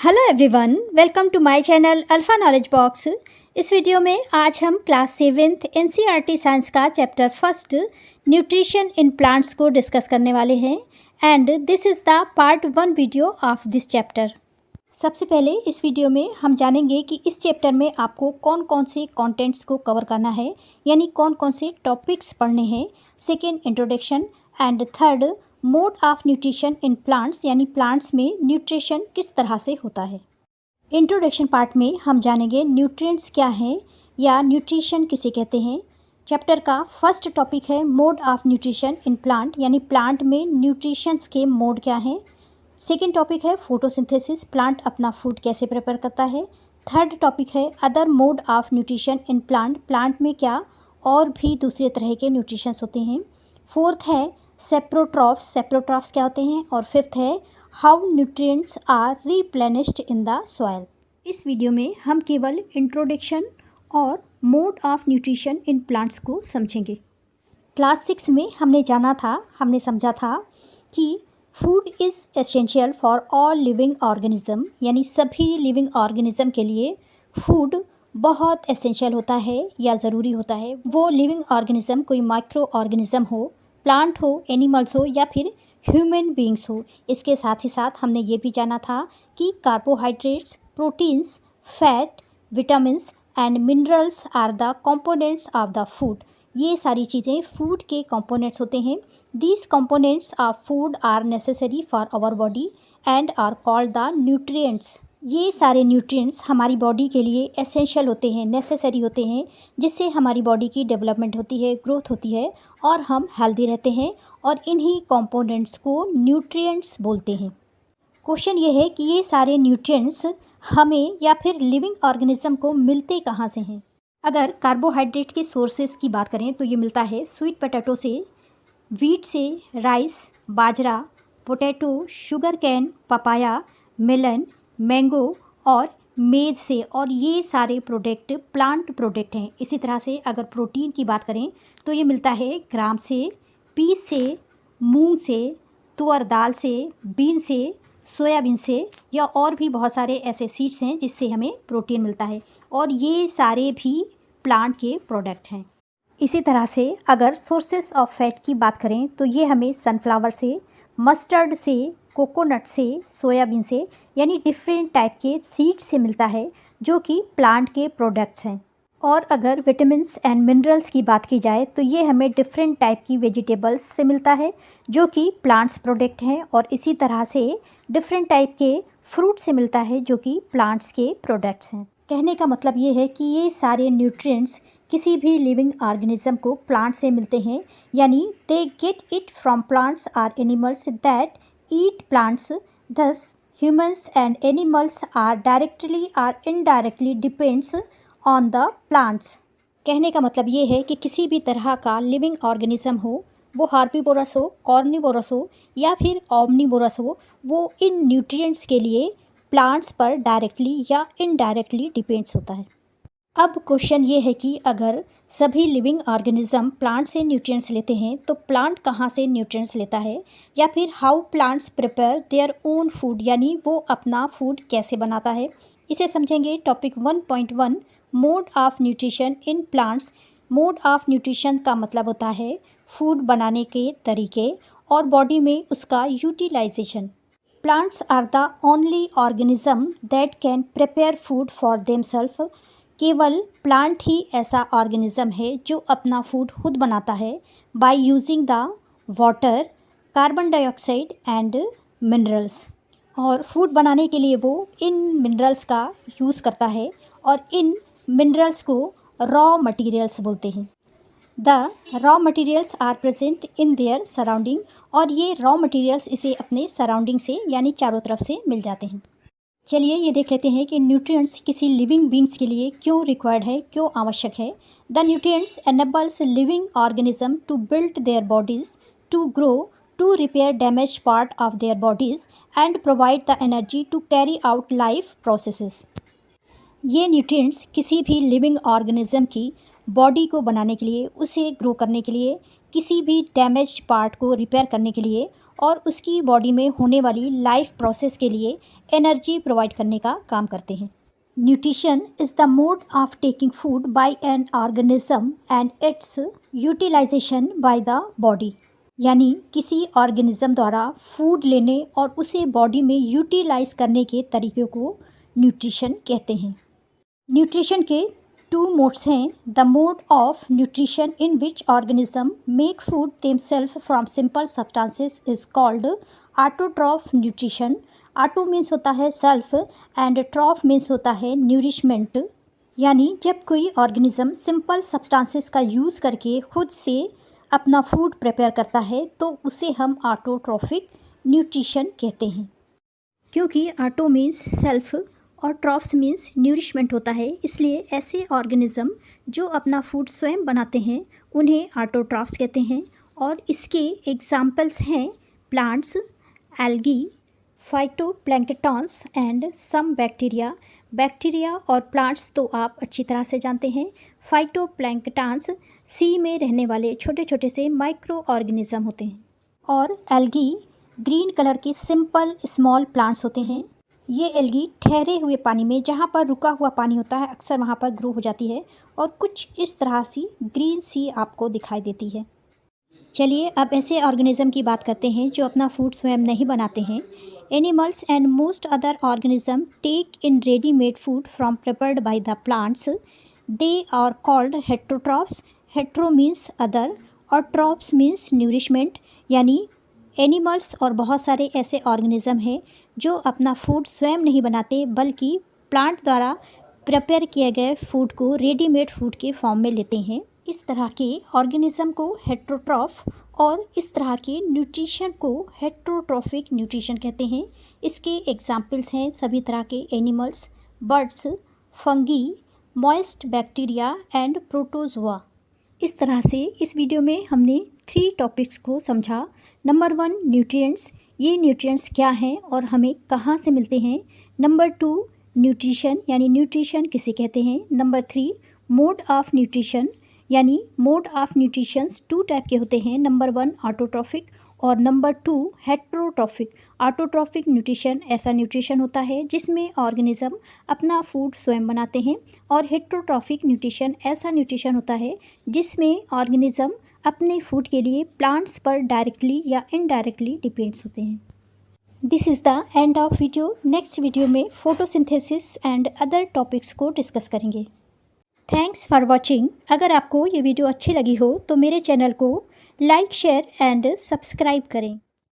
Hello everyone, welcome to my channel alpha knowledge box. इस video में आज हम क्लास 7th एनसीईआरटी साइंस का chapter first nutrition in plants को discuss करने वाले हैं and this is the part 1 video of this chapter. सबसे पहले इस वीडियो में हम जानेंगे कि इस चैप्टर में आपको कौन कौन से कंटेंट्स को कवर करना है, यानी कौन कौन से टॉपिक्स पढ़ने हैं। Second, introduction and third, mode of nutrition in plants, यानी प्लांट्स में न्यूट्रिशन किस तरह से होता है। इंट्रोडक्शन पार्ट में हम जानेंगे न्यूट्रिएंट्स क्या हैं या न्यूट्रिशन किसे कहते हैं। चैप्टर का फर्स्ट टॉपिक है mode of nutrition in plant, यानी प्लांट में न्यूट्रिशंस के मोड क्या हैं। सेकेंड टॉपिक है फोटोसिंथेसिस, प्लांट अपना फूड कैसे प्रिपेयर करता है। थर्ड टॉपिक है other mode of nutrition in plant, plant में क्या और भी दूसरे तरह के न्यूट्रिशंस होते हैं। फोर्थ है सेप्रोट्रॉफ्स, सेप्रोट्रॉफ्स क्या होते हैं। और फिफ्थ है how nutrients are replenished in the soil. इस वीडियो में हम केवल इंट्रोडक्शन और mode of nutrition in plants को समझेंगे। क्लास 6 में हमने समझा था कि food is essential for all living organism, यानी सभी लिविंग ऑर्गेनिज्म के लिए फूड बहुत एसेंशियल होता है या ज़रूरी होता है। वो लिविंग ऑर्गेनिज्म कोई माइक्रो ऑर्गेनिज्म हो, प्लांट हो, एनिमल्स हो या फिर ह्यूमन बींग्स हो। इसके साथ ही साथ हमने ये भी जाना था कि carbohydrates, proteins, fat, vitamins and minerals are the components of the food. ये सारी चीज़ें फूड के कंपोनेंट्स होते हैं। These components of food are necessary for our body and are called the nutrients. ये सारे न्यूट्रिएंट्स हमारी बॉडी के लिए एसेंशियल होते हैं, नेसेसरी होते हैं, जिससे हमारी बॉडी की डेवलपमेंट होती है, ग्रोथ होती है और हम हेल्दी रहते हैं। और इन्हीं कंपोनेंट्स को न्यूट्रिएंट्स बोलते हैं। क्वेश्चन ये है कि ये सारे न्यूट्रिएंट्स हमें या फिर लिविंग ऑर्गेनिज्म को मिलते कहाँ से हैं। अगर कार्बोहाइड्रेट के सोर्सेज की बात करें तो ये मिलता है स्वीट पोटैटो से, वीट से, राइस, बाजरा, potato, sugar cane, papaya, melon, mango और मेज से। और ये सारे प्रोडक्ट प्लांट प्रोडक्ट हैं। इसी तरह से अगर प्रोटीन की बात करें तो ये मिलता है ग्राम से, पीस से, मूंग से, तुअर दाल से, बीन से, सोयाबीन से या और भी बहुत सारे ऐसे सीड्स हैं जिससे हमें प्रोटीन मिलता है और ये सारे भी प्लांट के प्रोडक्ट हैं। इसी तरह से अगर सोर्सेस ऑफ फैट की बात करें तो ये हमें सनफ्लावर से, मस्टर्ड से, कोकोनट से, सोयाबीन से, यानी डिफरेंट टाइप के सीड्स से मिलता है जो कि प्लांट के प्रोडक्ट्स हैं। और अगर विटामिन्स एंड मिनरल्स की बात की जाए तो ये हमें डिफरेंट टाइप की वेजिटेबल्स से मिलता है जो कि प्लांट्स प्रोडक्ट हैं। और इसी तरह से डिफरेंट टाइप के फ्रूट से मिलता है जो कि प्लांट्स के प्रोडक्ट्स हैं। कहने का मतलब ये है कि ये सारे न्यूट्रिएंट्स किसी भी लिविंग ऑर्गेनिज्म को प्लांट से मिलते हैं, यानी they get it from plants or animals that eat plants. Thus humans and animals are directly or indirectly depends on the plants। कहने का मतलब ये है कि किसी भी तरह का लिविंग ऑर्गेनिज्म हो, वो हार्बीवोरस हो, कार्निवोरस हो या फिर ओमनीवोरस हो, वो इन न्यूट्रिएंट्स के लिए प्लांट्स पर डायरेक्टली या इनडायरेक्टली डिपेंड्स होता है। अब क्वेश्चन ये है कि अगर सभी लिविंग ऑर्गेनिज्म प्लांट से न्यूट्रिएंट्स लेते हैं तो प्लांट कहाँ से न्यूट्रिएंट्स लेता है, या फिर how plants prepare their own food, यानी वो अपना फूड कैसे बनाता है। इसे समझेंगे। Topic 1.1 mode of nutrition in plants. Mode of nutrition का मतलब होता है फूड बनाने के तरीके और बॉडी में उसका utilization. Plants are the only organism that can prepare food for themself. केवल प्लांट ही ऐसा ऑर्गेनिज्म है जो अपना फूड खुद बनाता है by using the water, carbon dioxide and minerals. और फूड बनाने के लिए वो इन मिनरल्स का यूज़ करता है और इन मिनरल्स को रॉ मटेरियल्स बोलते हैं। The raw materials are present in their surrounding. और ये रॉ मटेरियल्स इसे अपने सराउंडिंग से यानी चारों तरफ से मिल जाते हैं। चलिए ये देख लेते हैं कि न्यूट्रिएंट्स किसी लिविंग बींग्स के लिए क्यों रिक्वायर्ड है, क्यों आवश्यक है। The nutrients enables living organism to build their bodies, to grow, to repair damage part of their bodies and provide the energy to carry out life processes. ये nutrients किसी भी लिविंग ऑर्गेनिज्म की body को बनाने के लिए, उसे grow करने के लिए, किसी भी डैमेज्ड पार्ट को रिपेयर करने के लिए और उसकी बॉडी में होने वाली लाइफ प्रोसेस के लिए एनर्जी प्रोवाइड करने का काम करते हैं। Nutrition is the mode of taking food by an organism and its utilization by the body, यानी किसी ऑर्गेनिज्म द्वारा फूड लेने और उसे बॉडी में यूटिलाइज करने के तरीक़े को न्यूट्रिशन कहते हैं। न्यूट्रिशन के 2 मोड्स हैं। The mode of nutrition in which organism make food themself from simple substances is called autotroph nutrition. Auto means होता है सेल्फ एंड ट्रॉफ मीन्स होता है न्यूरिशमेंट, यानी जब कोई ऑर्गेनिज्म सिंपल सब्सटेंसेस का यूज़ करके खुद से अपना फूड प्रिपेयर करता है तो उसे हम ऑटोट्रॉफिक न्यूट्रिशन कहते हैं। क्योंकि ऑटो मीन्स सेल्फ और ट्रॉफ्स मीन्स न्यूरिशमेंट होता है, इसलिए ऐसे ऑर्गेनिज्म जो अपना फूड स्वयं बनाते हैं उन्हें ऑटोट्रॉफ्स कहते हैं। और इसके एग्जाम्पल्स हैं plants, algae, phytoplanktons and some bacteria. Bacteria और प्लांट्स तो आप अच्छी तरह से जानते हैं। फाइटोप्लैंक्टन्स सी में रहने वाले छोटे छोटे से माइक्रो ऑर्गेनिज्म होते हैं और एल्गी ग्रीन कलर के सिंपल स्मॉल प्लांट्स होते हैं। ये एल्गी ठहरे हुए पानी में, जहाँ पर रुका हुआ पानी होता है, अक्सर वहाँ पर ग्रो हो जाती है और कुछ इस तरह सी ग्रीन सी आपको दिखाई देती है। चलिए अब ऐसे ऑर्गेनिज्म की बात करते हैं जो अपना फूड स्वयं नहीं बनाते हैं। Animals and most other organism take in readymade food from prepared by the plants. They are called heterotrophs. Hetero means other और ट्रॉफ्स मीन्स न्यूरिशमेंट, यानी एनिमल्स और बहुत सारे ऐसे ऑर्गेनिज्म हैं जो अपना फूड स्वयं नहीं बनाते बल्कि प्लांट द्वारा प्रिपेयर किए गए फूड को रेडीमेड फूड के फॉर्म में लेते हैं। इस तरह के ऑर्गेनिज्म को हेट्रोट्रॉफ और इस तरह के न्यूट्रिशन को हेट्रोट्रॉफिक न्यूट्रिशन कहते हैं। इसके एग्जाम्पल्स हैं सभी तरह के animals, birds, fungi, moist bacteria and protozoa. इस तरह से इस वीडियो में हमने 3 टॉपिक्स को समझा। नंबर 1 न्यूट्रिएंट्स, ये न्यूट्रिएंट्स क्या हैं और हमें कहाँ से मिलते हैं। नंबर 2 न्यूट्रिशन, यानी न्यूट्रिशन किसे कहते हैं। नंबर 3 मोड ऑफ न्यूट्रिशन, यानी मोड ऑफ न्यूट्रिशंस 2 टाइप के होते हैं। नंबर 1 ऑटोट्रॉफिक और नंबर 2 हेट्रोट्रॉफिक। ऑटोट्रॉफिक न्यूट्रिशन ऐसा न्यूट्रिशन होता है जिसमें ऑर्गेनिज्म अपना फूड स्वयं बनाते हैं और हेट्रोट्रॉफिक न्यूट्रिशन ऐसा न्यूट्रिशन होता है जिसमें ऑर्गेनिज्म अपने फूड के लिए प्लांट्स पर डायरेक्टली या इनडायरेक्टली डिपेंड्स होते हैं। This is the end of video. Next video में फोटोसिंथेसिस एंड अदर टॉपिक्स को डिस्कस करेंगे। Thanks for watching. अगर आपको ये वीडियो अच्छी लगी हो तो मेरे चैनल को लाइक, शेयर एंड सब्सक्राइब करें।